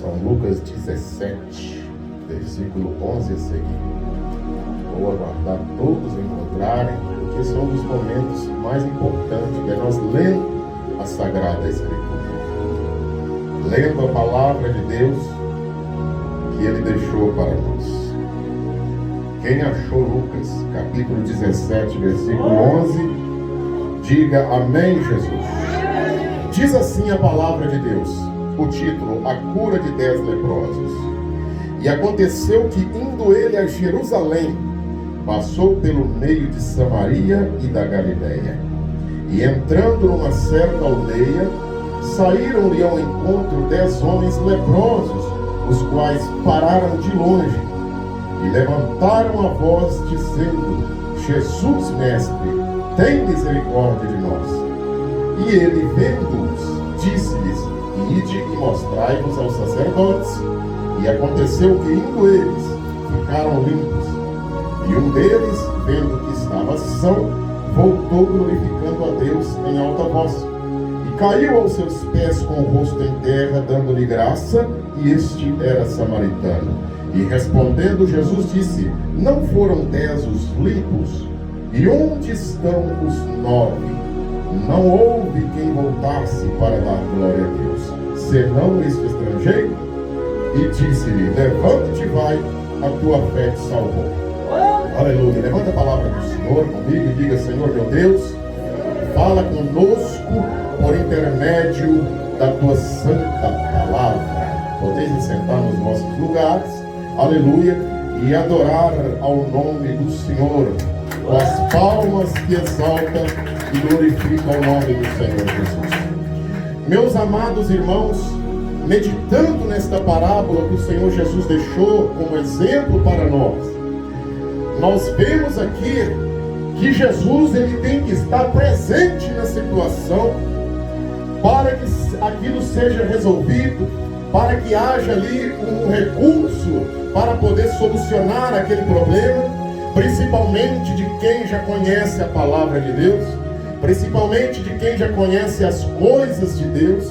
São Lucas 17, versículo 11 a seguir. Vou aguardar todos encontrarem, porque são um dos momentos mais importantes, que é nós lendo a Sagrada Escritura. Lendo a palavra de Deus que Ele deixou para nós. Quem achou Lucas, capítulo 17, versículo 11, diga amém, Jesus. Diz assim a palavra de Deus, o título, a cura de 10 leprosos. E aconteceu que, indo ele a Jerusalém, passou pelo meio de Samaria e da Galileia. E entrando numa certa aldeia, saíram-lhe ao encontro 10 homens leprosos, os quais pararam de longe, e levantaram a voz, dizendo: Jesus, mestre, tem misericórdia de nós. E ele, vendo-os, disse-lhes: ide e mostrai-vos aos sacerdotes. E aconteceu que, indo eles, ficaram limpos. E um deles, vendo que estava são, voltou glorificando a Deus em alta voz. E caiu aos seus pés com o rosto em terra, dando-lhe graça, e este era samaritano. E respondendo, Jesus disse: não foram 10 os limpos? E onde estão os 9? Não houve quem voltasse para dar glória a Deus, senão este estrangeiro? E disse-lhe: levanta-te e vai, a tua fé te salvou. Aleluia. Levanta a palavra do Senhor comigo e diga: Senhor meu Deus, fala conosco por intermédio da tua santa palavra. Podeis sentar nos vossos lugares, aleluia, e adorar ao nome do Senhor com as palmas que exaltam e glorificam o nome do Senhor Jesus. Meus amados irmãos, meditando nesta parábola que o Senhor Jesus deixou como exemplo para nós vemos aqui que Jesus ele tem que estar presente na situação para que aquilo seja resolvido, para que haja ali um recurso para poder solucionar aquele problema, principalmente de quem já conhece a palavra de Deus, principalmente de quem já conhece as coisas de Deus.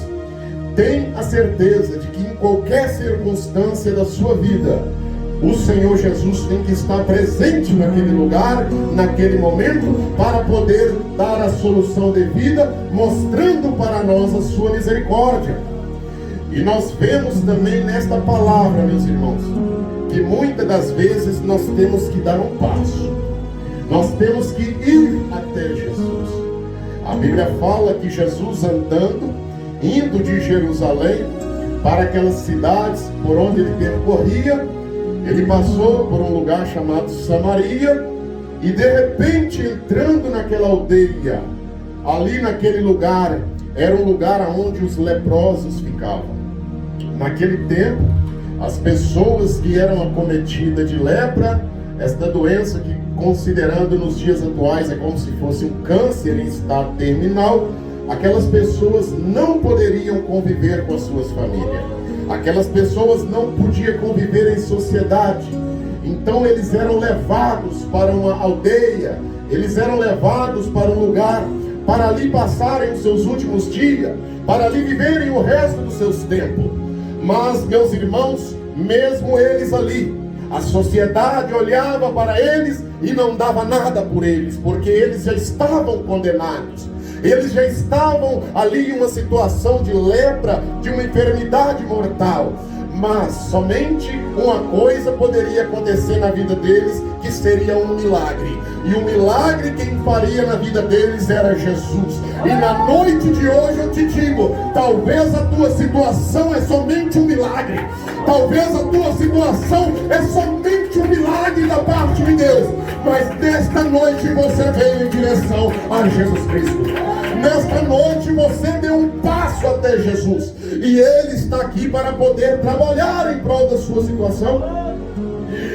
Tem a certeza de que em qualquer circunstância da sua vida, o Senhor Jesus tem que estar presente naquele lugar, naquele momento, para poder dar a solução devida, mostrando para nós a sua misericórdia. E nós vemos também nesta palavra, meus irmãos, que muitas das vezes nós temos que dar um passo. Nós temos que ir até Jesus. A Bíblia fala que Jesus andando, indo de Jerusalém para aquelas cidades por onde ele percorria, ele passou por um lugar chamado Samaria, e de repente, entrando naquela aldeia, ali naquele lugar, era um lugar onde os leprosos ficavam. Naquele tempo, as pessoas que eram acometidas de lepra, esta doença que, considerando nos dias atuais, é como se fosse um câncer em estado terminal, aquelas pessoas não poderiam conviver com as suas famílias. Aquelas pessoas não podiam conviver em sociedade. Então eles eram levados para uma aldeia, eles eram levados para um lugar, para ali passarem os seus últimos dias, para ali viverem o resto dos seus tempos. Mas, meus irmãos, mesmo eles ali, a sociedade olhava para eles e não dava nada por eles, porque eles já estavam condenados. Eles já estavam ali em uma situação de lepra, de uma enfermidade mortal. Mas somente uma coisa poderia acontecer na vida deles, que seria um milagre. E o milagre quem faria na vida deles era Jesus. E na noite de hoje eu te digo, talvez a tua situação é somente um milagre. Talvez a tua situação é somente um milagre da parte de Deus. Mas nesta noite você veio em direção a Jesus Cristo. Nesta noite você deu um passo até Jesus. E Ele está aqui para poder trabalhar em prol da sua situação.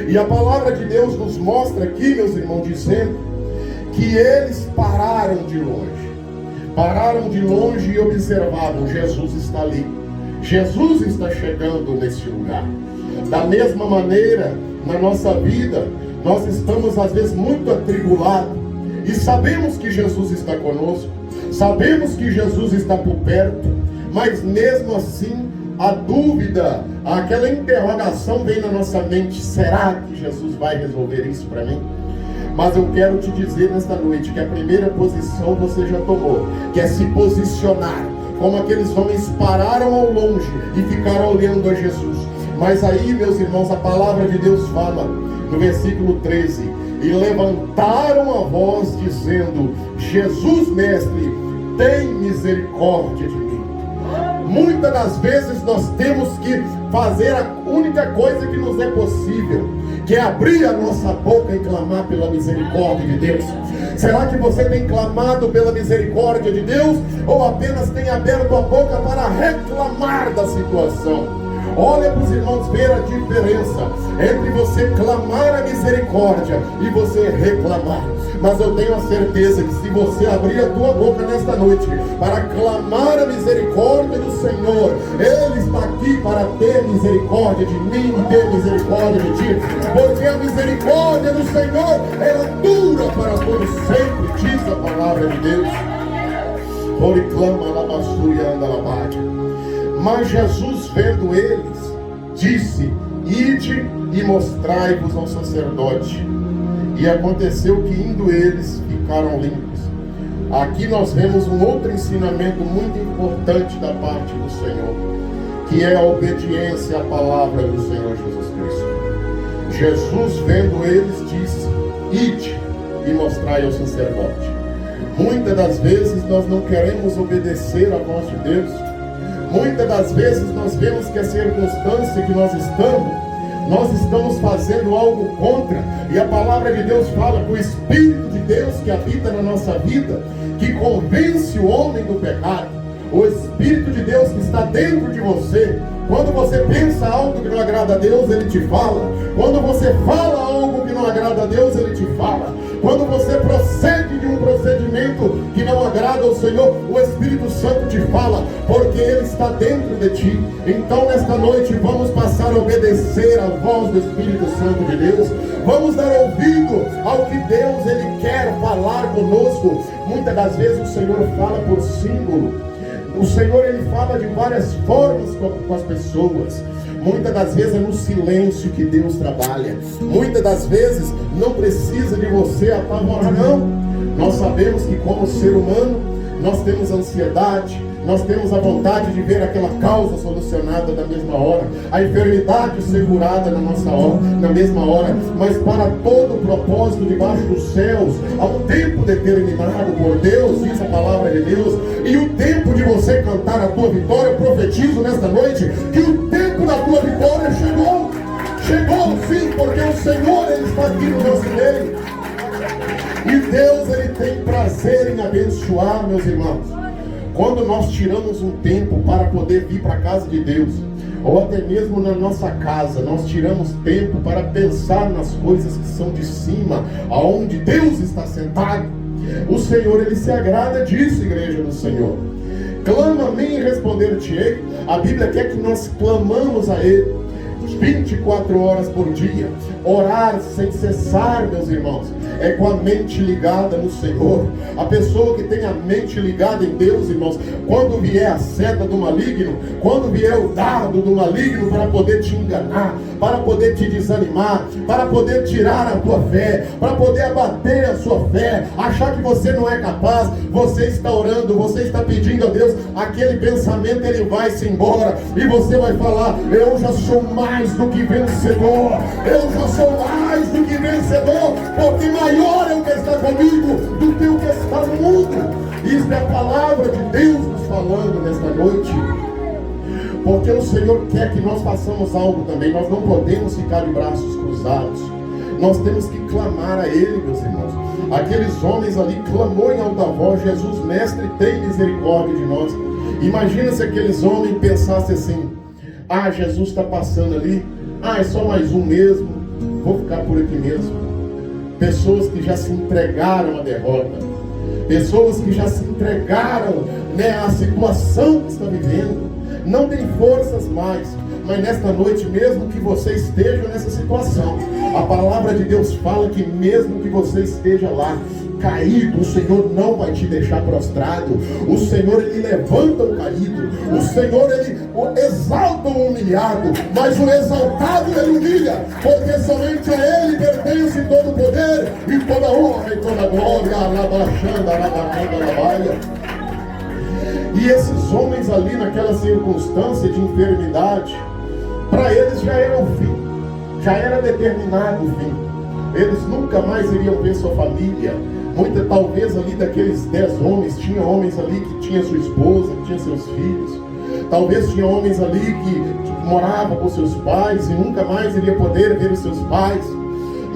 E a palavra de Deus nos mostra aqui, meus irmãos, dizendo que eles pararam de longe. Pararam de longe e observavam: Jesus está ali. Jesus está chegando neste lugar. Da mesma maneira, na nossa vida, nós estamos às vezes muito atribulados. E sabemos que Jesus está conosco. Sabemos que Jesus está por perto. Mas mesmo assim, a dúvida, aquela interrogação vem na nossa mente: será que Jesus vai resolver isso para mim? Mas eu quero te dizer nesta noite que a primeira posição você já tomou, que é se posicionar. Como aqueles homens pararam ao longe e ficaram olhando a Jesus. Mas aí, meus irmãos, a palavra de Deus fala no versículo 13: e levantaram a voz dizendo: Jesus, mestre, tem misericórdia de mim. Muitas das vezes nós temos que fazer a única coisa que nos é possível, que é abrir a nossa boca e clamar pela misericórdia de Deus. Será que você tem clamado pela misericórdia de Deus, ou apenas tem aberto a boca para reclamar da situação? Olha para os irmãos ver a diferença entre você clamar a misericórdia e você reclamar. Mas eu tenho a certeza que se você abrir a tua boca nesta noite para clamar a misericórdia do Senhor, Ele está aqui para ter misericórdia de mim e ter misericórdia de ti. Porque a misericórdia do Senhor, ela dura para todo sempre, diz a palavra de Deus. Mas Jesus, vendo eles, disse: ide e mostrai-vos ao sacerdote. E aconteceu que, indo eles, ficaram limpos. Aqui nós vemos um outro ensinamento muito importante da parte do Senhor, que é a obediência à palavra do Senhor Jesus Cristo. Jesus, vendo eles, disse: ide e mostrai ao sacerdote. Muitas das vezes nós não queremos obedecer à voz de Deus. Muitas das vezes nós vemos que a circunstância que nós estamos fazendo algo contra, e a palavra de Deus fala que o Espírito de Deus que habita na nossa vida, que convence o homem do pecado, o Espírito de Deus que está dentro de você. Quando você pensa algo que não agrada a Deus, Ele te fala. Quando você fala algo que não agrada a Deus, Ele te fala. Quando você procede de um procedimento que não agrada ao Senhor, o Espírito Santo te fala, porque Ele está dentro de ti. Então nesta noite vamos passar a obedecer à voz do Espírito Santo de Deus. Vamos dar ouvido ao que Deus Ele quer falar conosco. Muitas das vezes o Senhor fala por símbolo. O Senhor, Ele fala de várias formas com as pessoas. Muitas das vezes é no silêncio que Deus trabalha. Muitas das vezes não precisa de você apavorar, não. Nós sabemos que como ser humano, nós temos ansiedade, nós temos a vontade de ver aquela causa solucionada na mesma hora, a enfermidade segurada na mesma hora. Mas para todo o propósito debaixo dos céus, há um tempo determinado por Deus, diz a palavra de Deus. E o tempo de você cantar a tua vitória, eu profetizo nesta noite que o tempo da tua vitória chegou. Chegou sim, porque o Senhor, Ele está aqui no nosso meio. E Deus, Ele tem prazer em abençoar, meus irmãos. Quando nós tiramos um tempo para poder vir para a casa de Deus, ou até mesmo na nossa casa, nós tiramos tempo para pensar nas coisas que são de cima, aonde Deus está sentado, o Senhor, Ele se agrada disso, igreja do Senhor. Clama a mim e responder-te-ei. A Bíblia quer que nós clamamos a Ele 24 horas por dia. Orar sem cessar, meus irmãos, é com a mente ligada no Senhor. A pessoa que tem a mente ligada em Deus, irmãos, quando vier a seta do maligno, quando vier o dardo do maligno para poder te enganar, para poder te desanimar, para poder tirar a tua fé, para poder abater a sua fé, achar que você não é capaz, você está orando, você está pedindo a Deus, aquele pensamento ele vai se embora, e você vai falar: eu já sou mais do que vencedor, eu já sou mais do que vencedor, porque maior é o que está comigo do que o que está no mundo. Isso é a palavra de Deus nos falando nesta noite. Porque o Senhor quer que nós façamos algo também. Nós não podemos ficar de braços cruzados. Nós temos que clamar a Ele, meus irmãos. Aqueles homens ali clamou em alta voz: Jesus, mestre, tem misericórdia de nós. Imagina se aqueles homens pensassem assim: ah, Jesus está passando ali, ah, é só mais um mesmo, vou ficar por aqui mesmo. Pessoas que já se entregaram à derrota, pessoas que já se entregaram, à situação que está vivendo, não tem forças mais. Mas nesta noite, mesmo que você esteja nessa situação, a palavra de Deus fala que mesmo que você esteja lá caído, o Senhor não vai te deixar prostrado. O Senhor, Ele levanta o caído. O Senhor, Ele exaltam o humilhado, mas o exaltado ele humilha, porque somente a ele pertence todo o poder e toda a honra e toda a glória. E esses homens ali naquela circunstância de enfermidade, para eles já era o fim, já era determinado o fim. Eles nunca mais iriam ver sua família. Talvez ali daqueles 10 homens, tinha homens ali que tinha sua esposa, que tinha seus filhos. Talvez tinha homens ali que moravam com seus pais e nunca mais iria poder ver os seus pais.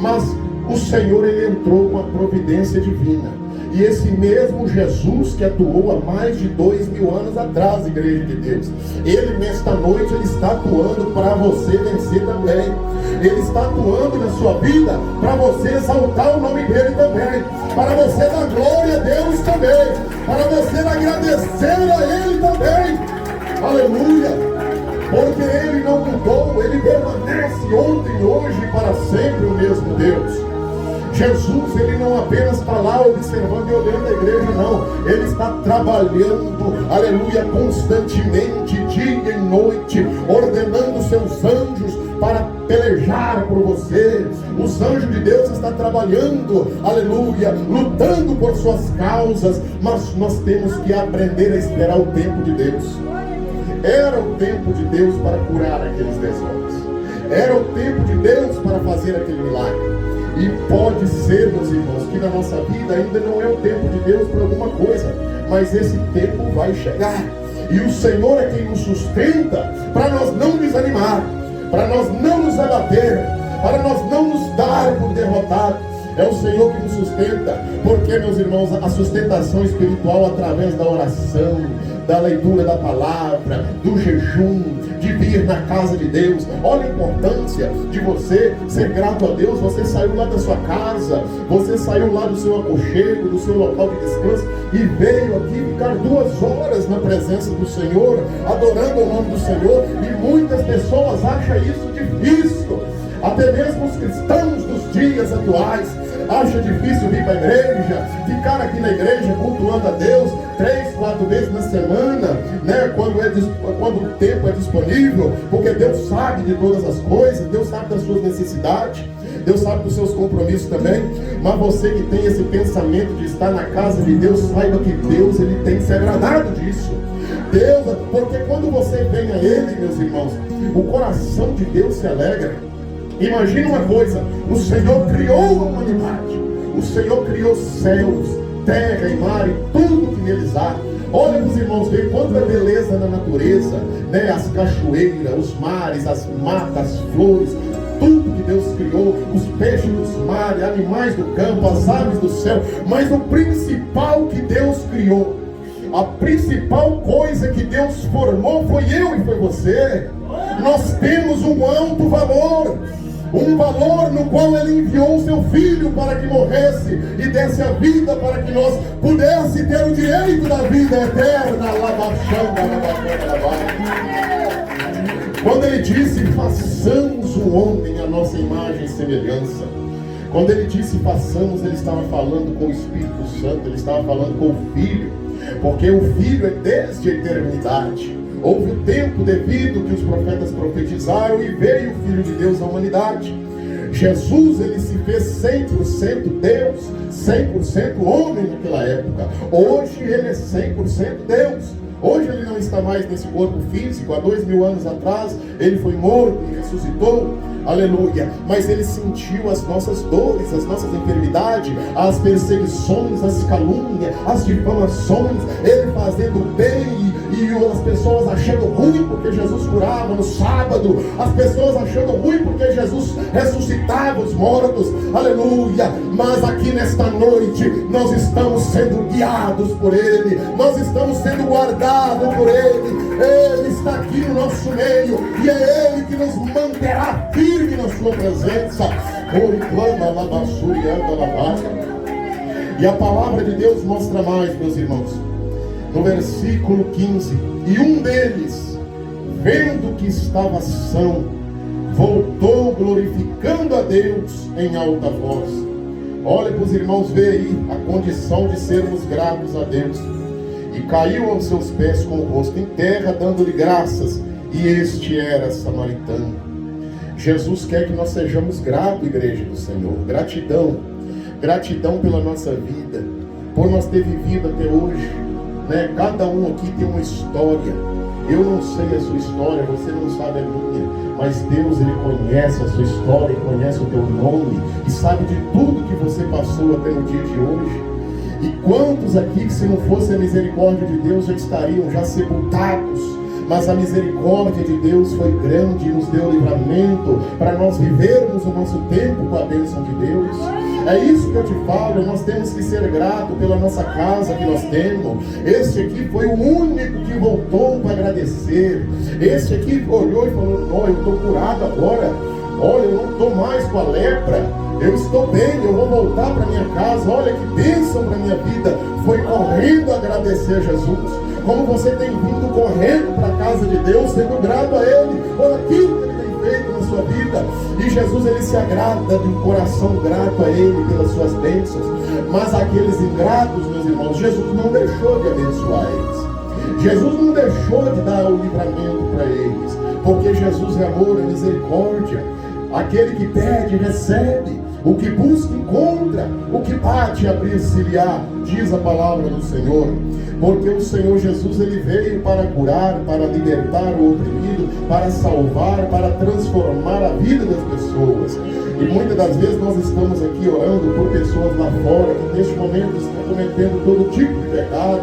Mas o Senhor, ele entrou com a providência divina. E esse mesmo Jesus que atuou há mais de 2000 anos atrás, igreja de Deus, ele nesta noite, ele está atuando para você vencer também. Ele está atuando na sua vida para você exaltar o nome dele também, para você dar glória a Deus também, para você agradecer a ele também. Aleluia! Porque ele não mudou, ele permanece ontem, hoje e para sempre o mesmo Deus. Jesus, ele não apenas está lá observando e olhando a igreja, não. Ele está trabalhando, aleluia, constantemente, dia e noite, ordenando seus anjos para pelejar por você. Os anjos de Deus estão trabalhando, aleluia, lutando por suas causas. Mas nós temos que aprender a esperar o tempo de Deus. Era o tempo de Deus para curar aqueles 10 homens. Era o tempo de Deus para fazer aquele milagre. E pode ser, meus irmãos, que na nossa vida ainda não é o tempo de Deus para alguma coisa, mas esse tempo vai chegar. E o Senhor é quem nos sustenta para nós não desanimar, para nós não nos abater, para nós não nos dar por derrotados. É o Senhor que nos sustenta, porque, meus irmãos, a sustentação espiritual através da oração, da leitura da palavra, do jejum, de vir na casa de Deus. Olha a importância de você ser grato a Deus. Você saiu lá da sua casa, você saiu lá do seu aconchego, do seu local de descanso e veio aqui ficar 2 horas na presença do Senhor, adorando o nome do Senhor. E muitas pessoas acham isso difícil, até mesmo os cristãos dos dias atuais acha difícil vir para a igreja, ficar aqui na igreja cultuando a Deus 3, 4 vezes na semana, né? Quando o tempo é disponível, porque Deus sabe de todas as coisas, Deus sabe das suas necessidades, Deus sabe dos seus compromissos também. Mas você que tem esse pensamento de estar na casa de Deus, saiba que Deus, ele tem se agradado disso. Deus, porque quando você vem a Ele, meus irmãos, o coração de Deus se alegra. Imagina uma coisa, o Senhor criou a humanidade, o Senhor criou céus, terra e mar e tudo que neles há. Olha para os irmãos verem quanta beleza na natureza, né? As cachoeiras, os mares, as matas, as flores, tudo que Deus criou, os peixes dos mares, animais do campo, as aves do céu. Mas o principal que Deus criou, a principal coisa que Deus formou foi eu e foi você. Nós temos um alto valor, um valor no qual Ele enviou o seu Filho para que morresse e desse a vida para que nós pudéssemos ter o direito da vida eterna. Quando Ele disse, façamos o homem à nossa imagem e semelhança, quando Ele disse façamos, Ele estava falando com o Espírito Santo, Ele estava falando com o Filho, porque o Filho é desde a eternidade. Houve o tempo devido que os profetas profetizaram e veio o Filho de Deus à humanidade. Jesus, ele se fez 100% Deus, 100% homem naquela época. Hoje ele é 100% Deus. Hoje ele não está mais nesse corpo físico. Há 2000 anos atrás ele foi morto e ressuscitou. Aleluia. Mas ele sentiu as nossas dores, as nossas enfermidades, as perseguições, as calúnias, as difamações. Ele fazendo bem e as pessoas achando ruim porque Jesus curava no sábado, as pessoas achando ruim porque Jesus ressuscitava os mortos. Aleluia. Mas aqui nesta noite nós estamos sendo guiados por Ele, nós estamos sendo guardados por Ele. Ele está aqui no nosso meio e é Ele que nos manterá firme na sua presença. E a palavra de Deus mostra mais, meus irmãos. No versículo 15, e um deles, vendo que estava são, voltou glorificando a Deus em alta voz. Olha para os irmãos ver aí a condição de sermos gratos a Deus. e caiu aos seus pés com o rosto em terra, dando-lhe graças, e este era samaritano. Jesus quer que nós sejamos gratos, igreja do Senhor. Gratidão, gratidão pela nossa vida, por nós ter vivido até hoje, né? Cada um aqui tem uma história. Eu não sei a sua história, você não sabe a minha, mas Deus, Ele conhece a sua história, conhece o teu nome e sabe de tudo que você passou até no dia de hoje. E quantos aqui que, se não fosse a misericórdia de Deus, já estariam já sepultados? Mas a misericórdia de Deus foi grande e nos deu livramento para nós vivermos o nosso tempo com a bênção de Deus. É isso que eu te falo, nós temos que ser gratos pela nossa casa que nós temos. Este aqui foi o único que voltou para agradecer. Este aqui olhou e falou: não, eu estou curado agora. Olha, eu não estou mais com a lepra. Eu estou bem, eu vou voltar para minha casa. Olha que bênção para minha vida. Foi correndo agradecer a Jesus. Como você tem vindo correndo para a casa de Deus, sendo grato a Ele por aquilo que Ele tem feito na sua vida. E Jesus, Ele se agrada de um coração grato a Ele pelas suas bênçãos. Mas aqueles ingratos, meus irmãos, Jesus não deixou de abençoar eles. Jesus não deixou de dar o livramento para eles, porque Jesus é amor, é misericórdia. Aquele que pede, recebe. O que busca, encontra. O que bate, abrir-se-lhe-á, diz a palavra do Senhor. Porque o Senhor Jesus, Ele veio para curar, para libertar o oprimido, para salvar, para transformar a vida das pessoas. E muitas das vezes nós estamos aqui orando por pessoas lá fora que neste momento estão cometendo todo tipo de pecado,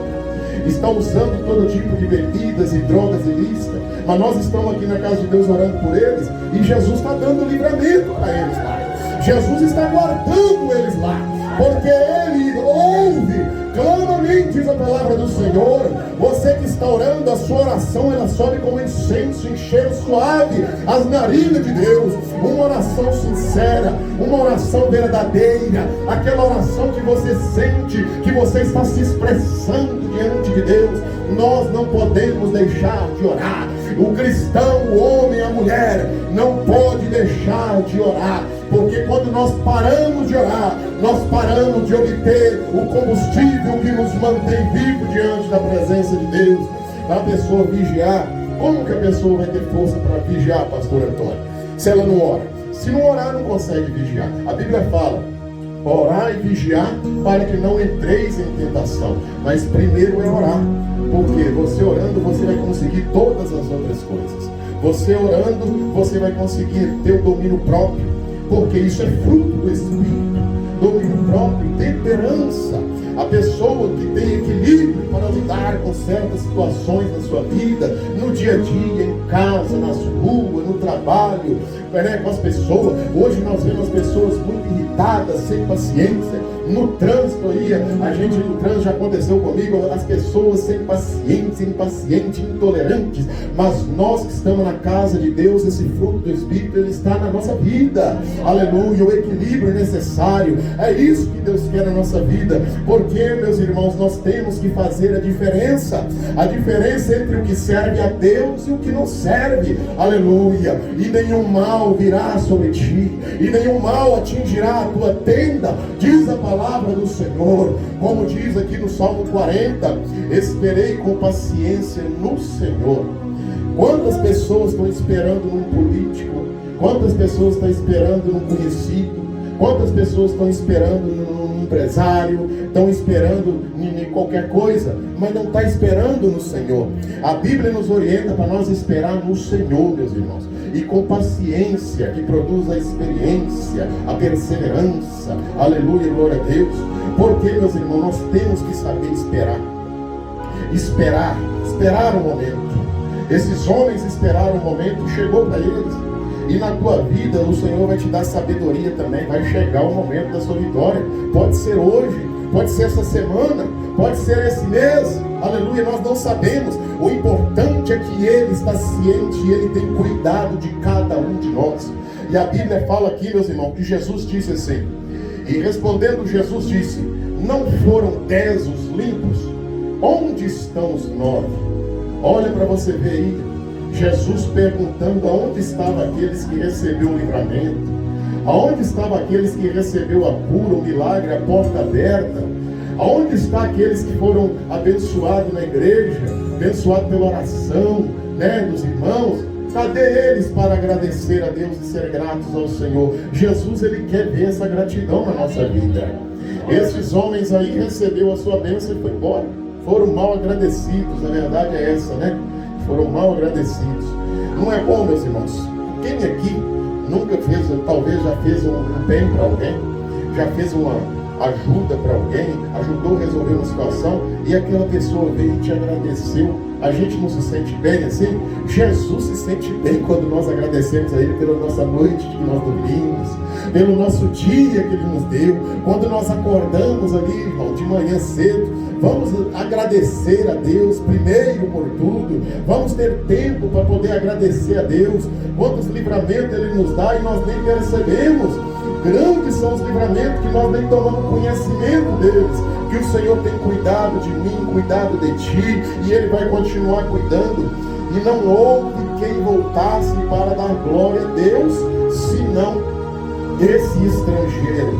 estão usando todo tipo de bebidas e drogas ilícitas, mas nós estamos aqui na casa de Deus orando por eles, e Jesus está dando livramento para eles lá. Jesus está guardando eles lá, porque Ele ouve claramente, diz a palavra do Senhor. Você que está orando, a sua oração, ela sobe como incenso, em cheiro suave as narinas de Deus. Uma oração sincera, uma oração verdadeira, aquela oração que você sente que você está se expressando diante de Deus. Nós não podemos deixar de orar. O cristão, o homem, a mulher não pode deixar de orar, porque quando nós paramos de orar, nós paramos de obter o combustível que nos mantém vivo diante da presença de Deus. Para a pessoa vigiar, como que a pessoa vai ter força para vigiar, pastor Antônio, se ela não ora? Se não orar, não consegue vigiar. A Bíblia fala: orar e vigiar para que não entreis em tentação. Mas primeiro é orar, porque você orando, você vai conseguir todas as outras coisas. Você orando, você vai conseguir ter o domínio próprio, porque isso é fruto do Espírito. Domínio próprio, temperança. A pessoa que tem equilíbrio para lidar com certas situações na sua vida, no dia a dia, em casa, nas ruas, no trabalho, com as pessoas. Hoje nós vemos as pessoas muito irritadas, sem paciência. No trânsito aí, a gente no trânsito, já aconteceu comigo, as pessoas sem paciência, impacientes, intolerantes. Mas nós que estamos na casa de Deus, esse fruto do Espírito, ele está na nossa vida. Aleluia, o equilíbrio é necessário. É isso que Deus quer na nossa vida. Porque, meus irmãos, nós temos que fazer a diferença entre o que serve a Deus e o que não serve. Aleluia. E nenhum mal virá sobre ti, e nenhum mal atingirá a tua tenda, diz a palavra do Senhor. Como diz aqui no Salmo 40: esperei com paciência no Senhor. Quantas pessoas estão esperando num político? Quantas pessoas estão esperando num conhecido? Quantas pessoas estão esperando num empresário? Estão esperando em qualquer coisa, mas não está esperando no Senhor. A Bíblia nos orienta para nós esperar no Senhor, meus irmãos. E com paciência, que produz a experiência, a perseverança. Aleluia, glória a Deus. Porque, meus irmãos, nós temos que saber esperar. Esperar o momento. Esses homens esperaram o momento, chegou para eles. E na tua vida o Senhor vai te dar sabedoria também. Vai chegar o momento da sua vitória. Pode ser hoje, pode ser essa semana, pode ser esse mês. Aleluia, nós não sabemos. O importante é que Ele está ciente e Ele tem cuidado de cada um de nós. E a Bíblia fala aqui, meus irmãos, que Jesus disse assim: e respondendo Jesus disse: não foram 10 os limpos? Onde estão os 9? Olha para você ver aí. Jesus perguntando aonde estavam aqueles que receberam o livramento, aonde estavam aqueles que receberam a cura, o milagre, a porta aberta. Aonde estão aqueles que foram abençoados na igreja, abençoados pela oração, né, dos irmãos? Cadê eles para agradecer a Deus e ser gratos ao Senhor? Jesus, Ele quer ver essa gratidão na nossa vida. Esses homens aí receberam a sua bênção e foi embora. Foram mal agradecidos, a verdade é essa, né? Foram mal agradecidos. Não é bom, meus irmãos? Quem aqui nunca fez, talvez já fez um bem para alguém? Já fez uma ajuda para alguém? Ajudou a resolver uma situação e aquela pessoa veio e te agradeceu? A gente não se sente bem assim? Jesus se sente bem quando nós agradecemos a Ele pela nossa noite que nós dormimos, pelo nosso dia que Ele nos deu. Quando nós acordamos ali, irmão, de manhã cedo, vamos agradecer a Deus primeiro por tudo. Vamos ter tempo para poder agradecer a Deus. Quantos livramentos Ele nos dá e nós nem percebemos. Grandes são os livramentos que nós nem tomamos conhecimento deles. Que o Senhor tem cuidado de mim, cuidado de ti, e Ele vai continuar cuidando. E não houve quem voltasse para dar glória a Deus, senão esse estrangeiro.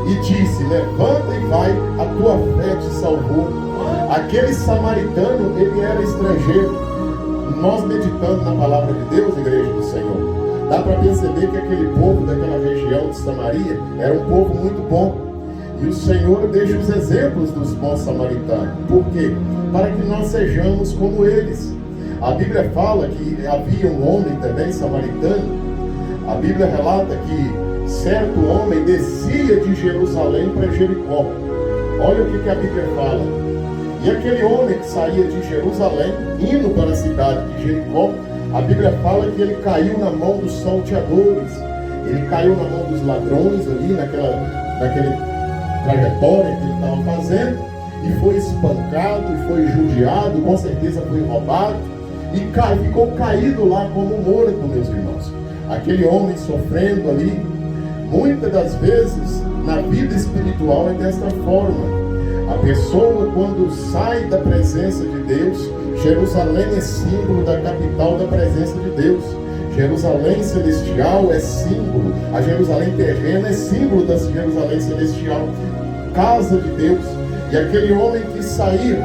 E disse: levanta e vai, a tua fé te salvou. Aquele samaritano, ele era estrangeiro. Nós meditando na palavra de Deus, igreja do Senhor, dá para perceber que aquele povo daquela região de Samaria era um povo muito bom. E o Senhor deixa os exemplos dos bons samaritanos. Por quê? Para que nós sejamos como eles. A Bíblia fala que havia um homem também samaritano. A Bíblia relata que certo homem descia de Jerusalém para Jericó. Olha o que a Bíblia fala. E aquele homem que saía de Jerusalém, indo para a cidade de Jericó, a Bíblia fala que ele caiu na mão dos salteadores. Ele caiu na mão dos ladrões ali, naquele trajetória que ele estava fazendo, e foi espancado, e foi judiado, com certeza foi roubado, e ficou caído lá como morto, meus irmãos. Aquele homem sofrendo ali. Muitas das vezes, na vida espiritual é desta forma. A pessoa, quando sai da presença de Deus, Jerusalém é símbolo da capital da presença de Deus. Jerusalém celestial é símbolo, a Jerusalém terrena é símbolo da Jerusalém celestial, casa de Deus. E aquele homem quis sair,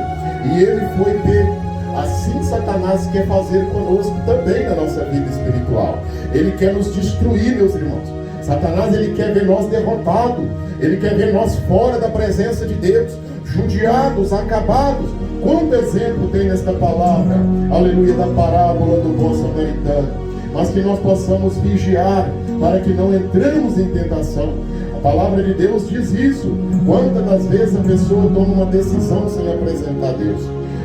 e ele foi pego. Assim Satanás quer fazer conosco também na nossa vida espiritual. Ele quer nos destruir, meus irmãos. Satanás, ele quer ver nós derrotados, ele quer ver nós fora da presença de Deus, judiados, acabados. Quanto exemplo tem nesta palavra, aleluia, da parábola do bom samaritano. Mas que nós possamos vigiar para que não entremos em tentação. A palavra de Deus diz isso. Quantas das vezes a pessoa toma uma decisão sem apresentar a Deus?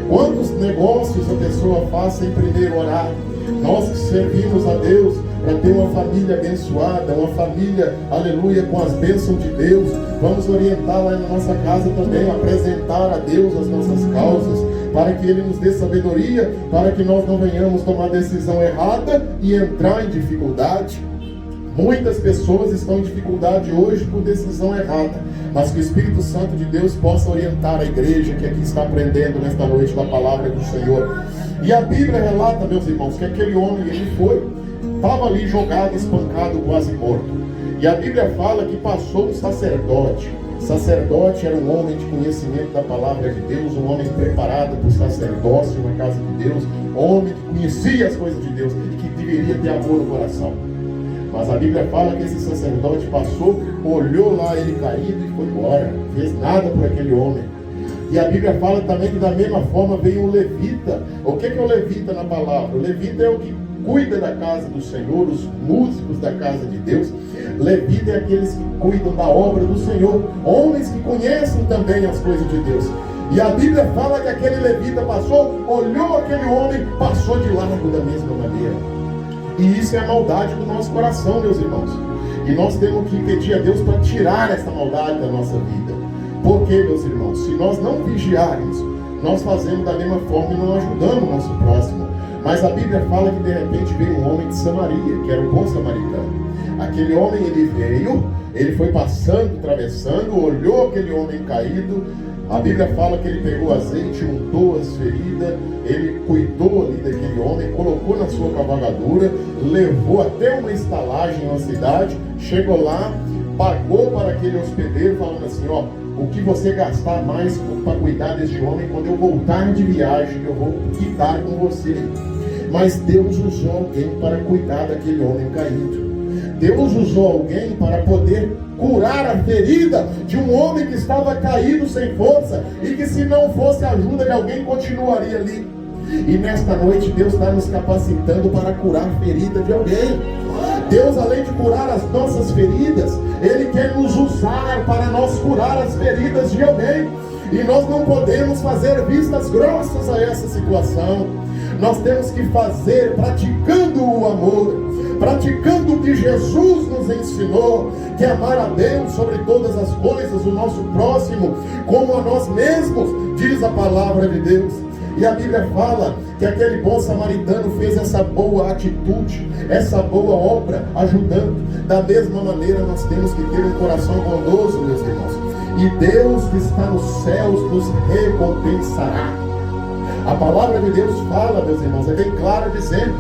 Quantos negócios a pessoa faz sem primeiro orar? Nós que servimos a Deus para ter uma família abençoada, uma família, aleluia, com as bênçãos de Deus, vamos orientar lá na nossa casa também, apresentar a Deus as nossas causas, para que Ele nos dê sabedoria, para que nós não venhamos tomar decisão errada e entrar em dificuldade. Muitas pessoas estão em dificuldade hoje por decisão errada, mas que o Espírito Santo de Deus possa orientar a igreja que aqui está aprendendo nesta noite da palavra do Senhor. E a Bíblia relata, meus irmãos, que aquele homem, ele estava ali jogado, espancado, quase morto. E a Bíblia fala que passou um sacerdote. Sacerdote era um homem de conhecimento da palavra de Deus, um homem preparado para o sacerdócio na casa de Deus, homem que conhecia as coisas de Deus e que deveria ter amor no coração. Mas a Bíblia fala que esse sacerdote passou, olhou lá ele caído e foi embora, não fez nada por aquele homem. E a Bíblia fala também que da mesma forma veio um levita. O que é o levita na palavra? O levita é o que cuida da casa do Senhor, os músicos da casa de Deus. Levita é aqueles que cuidam da obra do Senhor, homens que conhecem também as coisas de Deus. E a Bíblia fala que aquele levita passou, olhou aquele homem, passou de largo da mesma maneira. E isso é a maldade do nosso coração, meus irmãos. E nós temos que pedir a Deus para tirar essa maldade da nossa vida. Por quê, meus irmãos? Se nós não vigiarmos, nós fazemos da mesma forma e não ajudamos o nosso próximo. Mas a Bíblia fala que de repente veio um homem de Samaria, que era um bom samaritano. Aquele homem, ele veio, ele foi passando, atravessando, olhou aquele homem caído. A Bíblia fala que ele pegou azeite, untou as feridas, ele cuidou ali daquele homem, colocou na sua cavalgadura, levou até uma estalagem na cidade, chegou lá, pagou para aquele hospedeiro, falando assim: ó, o que você gastar mais para cuidar deste homem, quando eu voltar de viagem, eu vou quitar com você. Mas Deus usou alguém para cuidar daquele homem caído. Deus usou alguém para poder curar a ferida de um homem que estava caído sem força e que, se não fosse a ajuda de alguém, continuaria ali. E nesta noite Deus está nos capacitando para curar a ferida de alguém. Deus, além de curar as nossas feridas, Ele quer nos usar para nós curar as feridas de alguém. E nós não podemos fazer vistas grossas a essa situação. Nós temos que fazer praticando o amor, praticando o que Jesus nos ensinou, que é amar a Deus sobre todas as coisas, o nosso próximo como a nós mesmos, diz a palavra de Deus. E a Bíblia fala que aquele bom samaritano fez essa boa atitude, essa boa obra, ajudando. Da mesma maneira, nós temos que ter um coração bondoso, meus irmãos. E Deus que está nos céus nos recompensará. A palavra de Deus fala, meus irmãos, é bem clara dizendo,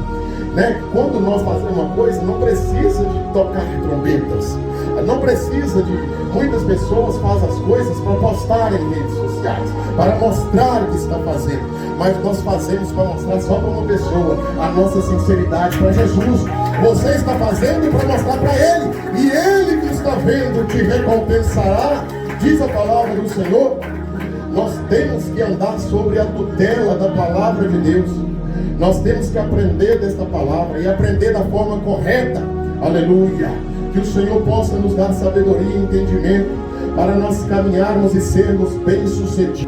né, que quando nós fazemos uma coisa, não precisa de tocar trombetas. Não precisa de... Muitas pessoas fazem as coisas para postar em redes sociais, para mostrar o que está fazendo. Mas nós fazemos para mostrar só para uma pessoa a nossa sinceridade, para Jesus. Você está fazendo para mostrar para Ele, e Ele que está vendo te recompensará, diz a palavra do Senhor. Nós temos que andar sobre a tutela da palavra de Deus. Nós temos que aprender desta palavra e aprender da forma correta. Aleluia! Que o Senhor possa nos dar sabedoria e entendimento para nós caminharmos e sermos bem-sucedidos